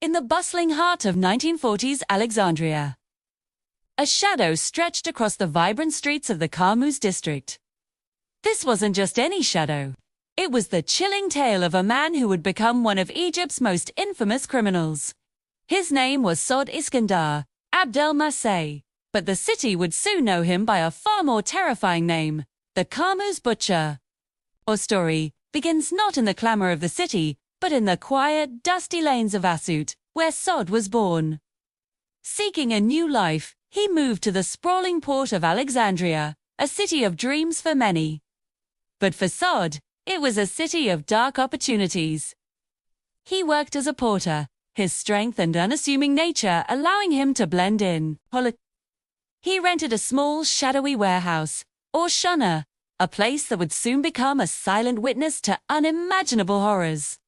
in the bustling heart of 1940s Alexandria. A shadow stretched across the vibrant streets of the Karmouz district. This wasn't just any shadow. It was the chilling tale of a man who would become one of Egypt's most infamous criminals. His name was Saad Iskandar Abdel Masih, but the city would soon know him by a far more terrifying name, the Karmouz Butcher. Our story begins not in the clamor of the city, but in the quiet, dusty lanes of Asut, where Saad was born. Seeking a new life, he moved to the sprawling port of Alexandria, a city of dreams for many. But for Saad, it was a city of dark opportunities. He worked as a porter, his strength and unassuming nature allowing him to blend in. He rented a small, shadowy warehouse, or shunner, a place that would soon become a silent witness to unimaginable horrors.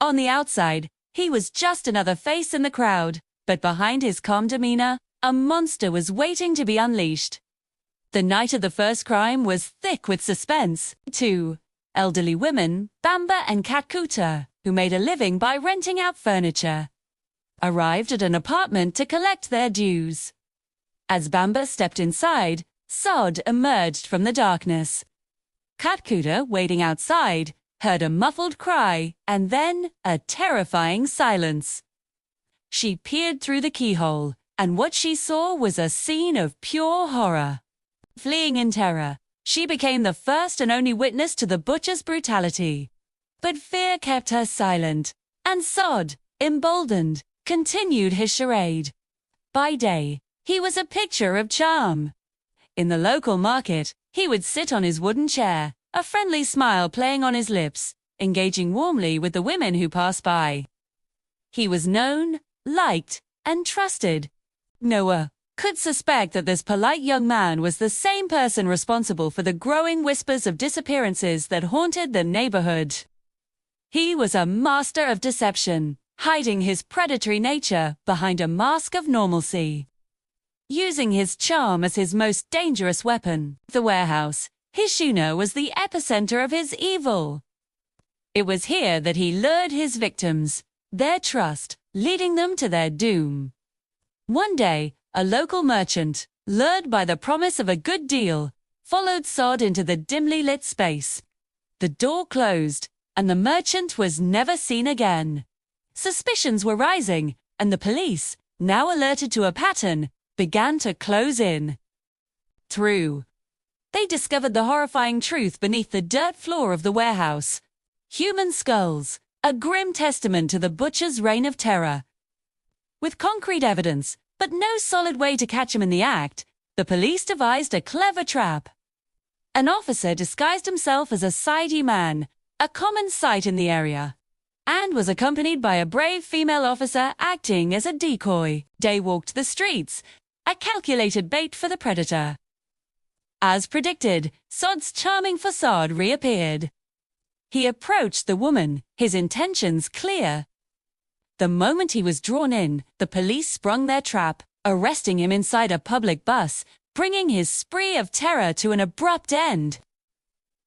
On the outside, he was just another face in the crowd, but behind his calm demeanor, a monster was waiting to be unleashed. The night of the first crime was thick with suspense. Two elderly women, Bamba and Katkuta, who made a living by renting out furniture, arrived at an apartment to collect their dues. As Bamba stepped inside, Saad emerged from the darkness. Katkuta, waiting outside, heard a muffled cry and then a terrifying silence. She peered through the keyhole, and what she saw was a scene of pure horror. Fleeing in terror, she became the first and only witness to the butcher's brutality. But fear kept her silent, and Saad, emboldened, continued his charade. By day, he was a picture of charm. In the local market, he would sit on his wooden chair, a friendly smile playing on his lips, engaging warmly with the women who passed by. He was known, liked, and trusted. No one could suspect that this polite young man was the same person responsible for the growing whispers of disappearances that haunted the neighborhood. He was a master of deception, hiding his predatory nature behind a mask of normalcy. Using his charm as his most dangerous weapon, the warehouse, his schooner was the epicenter of his evil. It was here that he lured his victims, their trust, leading them to their doom. One day, a local merchant, lured by the promise of a good deal, followed Saad into the dimly lit space. The door closed, and the merchant was never seen again. Suspicions were rising, and the police, now alerted to a pattern, began to close in. Through. They discovered the horrifying truth beneath the dirt floor of the warehouse. Human skulls, a grim testament to the butcher's reign of terror. With concrete evidence, but no solid way to catch him in the act, the police devised a clever trap. An officer disguised himself as a Saidi man, a common sight in the area, and was accompanied by a brave female officer acting as a decoy. They walked the streets, a calculated bait for the predator. As predicted, Saad's charming facade reappeared. He approached the woman, his intentions clear. The moment he was drawn in, the police sprung their trap, arresting him inside a public bus, bringing his spree of terror to an abrupt end.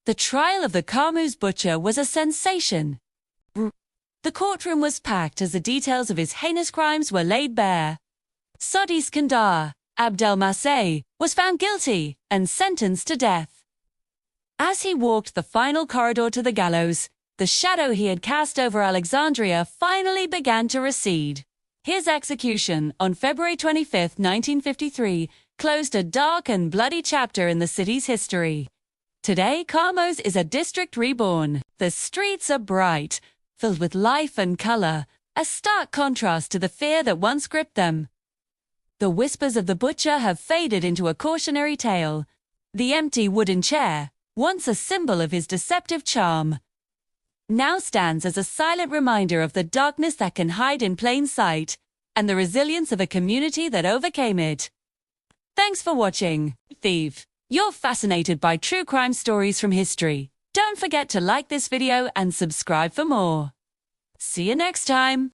The trial of the Karmouz butcher was a sensation. The courtroom was packed as the details of his heinous crimes were laid bare. Saad Iskandar Abdel Masih was found guilty and sentenced to death. As he walked the final corridor to the gallows, the shadow he had cast over Alexandria finally began to recede. His execution on February 25, 1953, closed a dark and bloody chapter in the city's history. Today, Karmouz is a district reborn. The streets are bright, filled with life and color, a stark contrast to the fear that once gripped them. The whispers of the butcher have faded into a cautionary tale. The empty wooden chair, once a symbol of his deceptive charm, now stands as a silent reminder of the darkness that can hide in plain sight, and the resilience of a community that overcame it. Thanks for watching. Thief, you're fascinated by true crime stories from history. Don't forget to like this video and subscribe for more. See you next time.